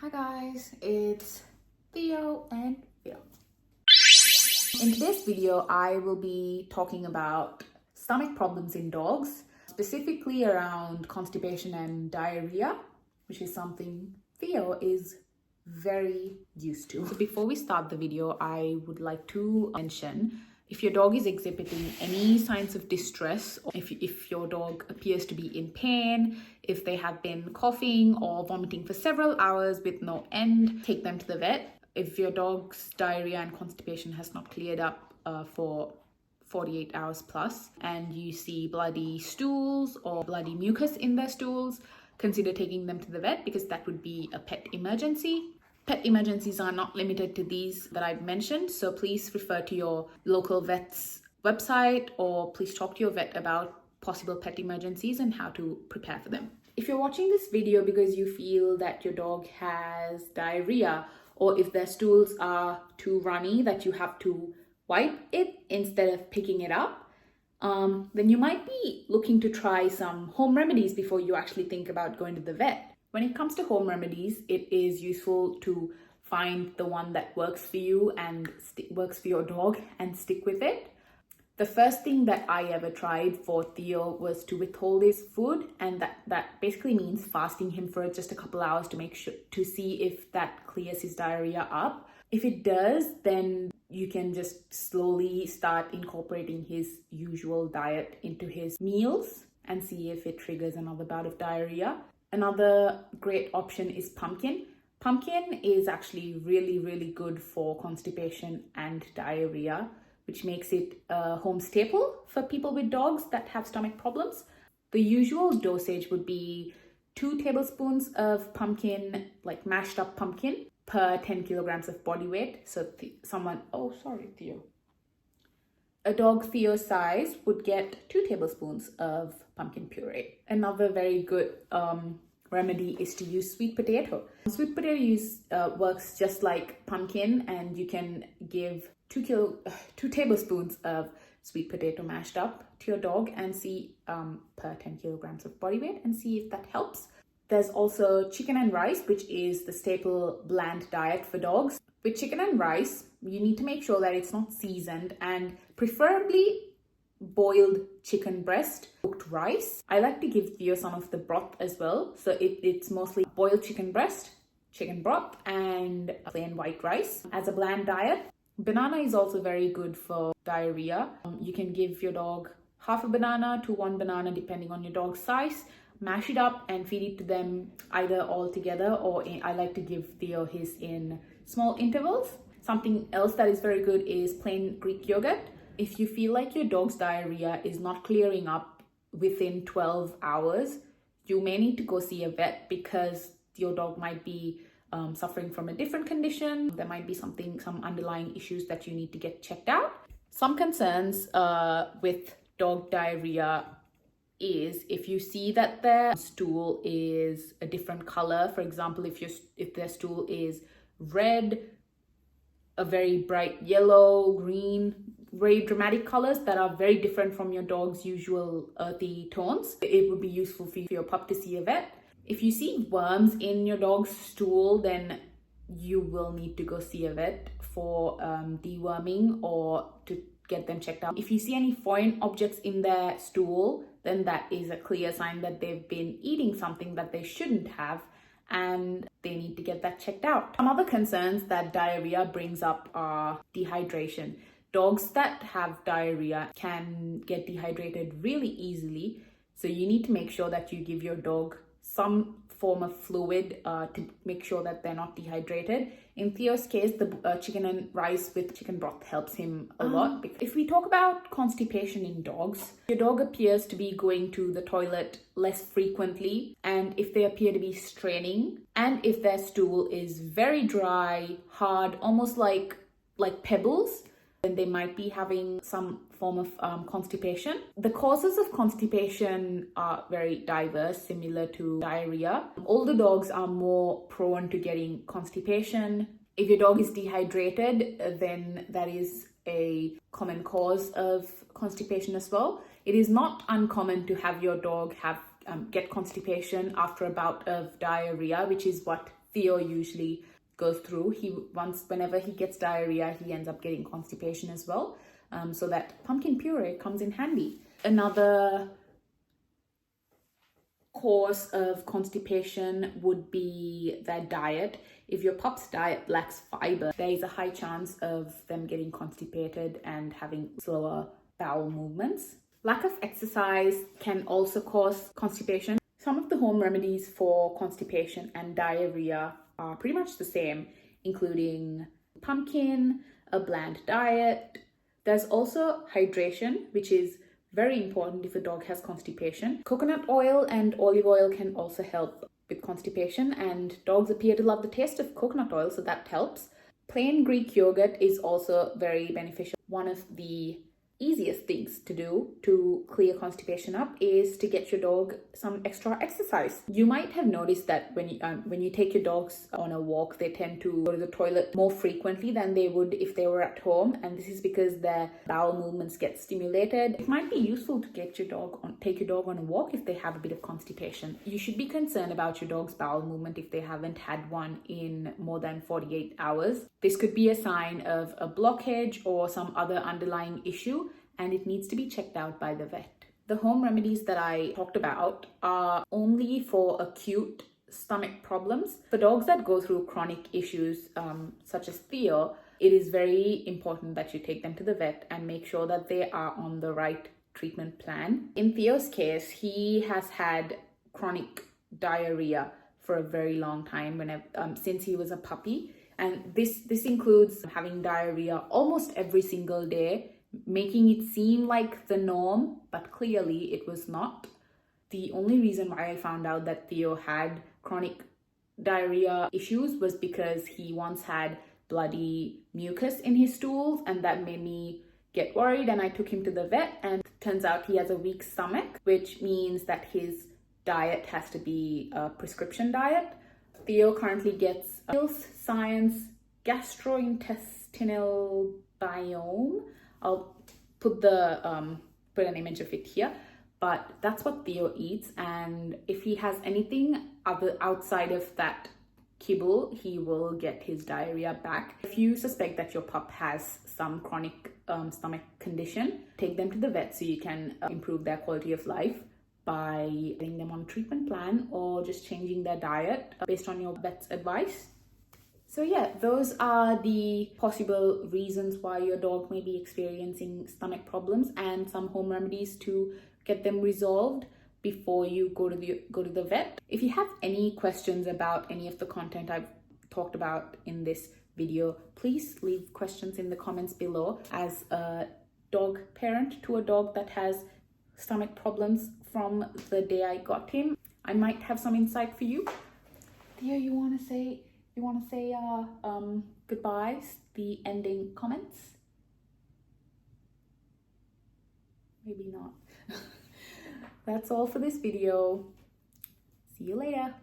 Hi guys, it's Theo and Phil. In today's video, I will be talking about stomach problems in dogs, specifically around constipation and diarrhea, which is something Theo is very used to. So before we start the video, I would like to mention if your dog is exhibiting any signs of distress, or if your dog appears to be in pain, if they have been coughing or vomiting for several hours with no end, take them to the vet. If your dog's diarrhea and constipation has not cleared up for 48 hours plus, and you see bloody stools or bloody mucus in their stools, consider taking them to the vet because that would be a pet emergency. Pet emergencies are not limited to these that I've mentioned, so please refer to your local vet's website or please talk to your vet about possible pet emergencies and how to prepare for them. If you're watching this video because you feel that your dog has diarrhea, or if their stools are too runny that you have to wipe it instead of picking it up, then you might be looking to try some home remedies before you actually think about going to the vet. When it comes to home remedies, it is useful to find the one that works for you and works for your dog and stick with it. The first thing that I ever tried for Theo was to withhold his food, and that basically means fasting him for just a couple hours to see if that clears his diarrhea up. If it does, then you can just slowly start incorporating his usual diet into his meals and see if it triggers another bout of diarrhea. Another great option is pumpkin. Pumpkin is actually really good for constipation and diarrhea, which makes it a home staple for people with dogs that have stomach problems. The usual dosage would be 2 tablespoons of pumpkin, like mashed up pumpkin, per 10 kilograms of body weight. So Theo. A dog Theo's size would get 2 tablespoons of pumpkin puree. Another very good remedy is to use sweet potato. Sweet potato works just like pumpkin, and you can give 2 tablespoons of sweet potato mashed up to your dog and see per 10 kilograms of body weight and see if that helps. There's also chicken and rice, which is the staple bland diet for dogs. With chicken and rice, you need to make sure that it's not seasoned, and preferably boiled chicken breast, cooked rice. I like to give Theo some of the broth as well. So it's mostly boiled chicken breast, chicken broth, and plain white rice as a bland diet. Banana is also very good for diarrhea. You can give your dog half a banana to 1 banana depending on your dog's size. Mash it up and feed it to them either all together, or I like to give Theo his in small intervals. Something else that is very good is plain Greek yogurt. If you feel like your dog's diarrhea is not clearing up within 12 hours, you may need to go see a vet because your dog might be suffering from a different condition. There might be some underlying issues that you need to get checked out. Some concerns with dog diarrhea is if you see that their stool is a different color. For example, if their stool is red, a very bright yellow, green, very dramatic colors that are very different from your dog's usual earthy tones, it would be useful for your pup to see a vet. If you see worms in your dog's stool, then you will need to go see a vet for deworming or to get them checked out. If you see any foreign objects in their stool, then that is a clear sign that they've been eating something that they shouldn't have, and they need to get that checked out. Some other concerns that diarrhea brings up are dehydration. Dogs that have diarrhea can get dehydrated really easily, so you need to make sure that you give your dog some form of fluid to make sure that they're not dehydrated. In Theo's case, the chicken and rice with chicken broth helps him a lot. If we talk about constipation in dogs, your dog appears to be going to the toilet less frequently, and if they appear to be straining, and if their stool is very dry, hard, almost like pebbles, then they might be having some form of constipation. The causes of constipation are very diverse, similar to diarrhea. Older dogs are more prone to getting constipation. If your dog is dehydrated, then that is a common cause of constipation as well. It is not uncommon to have your dog get constipation after a bout of diarrhea, which is what Theo usually goes through. Whenever he gets diarrhea, he ends up getting constipation as well. So that pumpkin puree comes in handy. Another cause of constipation would be their diet. If your pup's diet lacks fiber, there is a high chance of them getting constipated and having slower bowel movements. Lack of exercise can also cause constipation. Some of the home remedies for constipation and diarrhea are pretty much the same, including pumpkin, a bland diet. There's also hydration, which is very important if a dog has constipation. Coconut oil and olive oil can also help with constipation, and dogs appear to love the taste of coconut oil, so that helps. Plain Greek yogurt is also very beneficial. One of the easiest things to do to clear constipation up is to get your dog some extra exercise. You might have noticed that when you take your dogs on a walk, they tend to go to the toilet more frequently than they would if they were at home, and this is because their bowel movements get stimulated. It might be useful to take your dog on a walk if they have a bit of constipation. You should be concerned about your dog's bowel movement if they haven't had one in more than 48 hours. This could be a sign of a blockage or some other underlying issue, and it needs to be checked out by the vet. The home remedies that I talked about are only for acute stomach problems. For dogs that go through chronic issues, such as Theo, it is very important that you take them to the vet and make sure that they are on the right treatment plan. In Theo's case, he has had chronic diarrhea for a very long time since he was a puppy. And this includes having diarrhea almost every single day, making it seem like the norm, but clearly it was not. The only reason why I found out that Theo had chronic diarrhea issues was because he once had bloody mucus in his stools, and that made me get worried, and I took him to the vet, and it turns out he has a weak stomach, which means that his diet has to be a prescription diet. Theo currently gets Health Science gastrointestinal biome. I'll put an image of it here, but that's what Theo eats, and if he has anything outside of that kibble, he will get his diarrhea back. If you suspect that your pup has some chronic stomach condition, take them to the vet so you can improve their quality of life by getting them on a treatment plan or just changing their diet based on your vet's advice. So yeah, those are the possible reasons why your dog may be experiencing stomach problems, and some home remedies to get them resolved before you go to the vet. If you have any questions about any of the content I've talked about in this video, please leave questions in the comments below. As a dog parent to a dog that has stomach problems from the day I got him, I might have some insight for you. Theo, you want to say goodbyes, the ending comments? Maybe not. That's all for this video. See you later.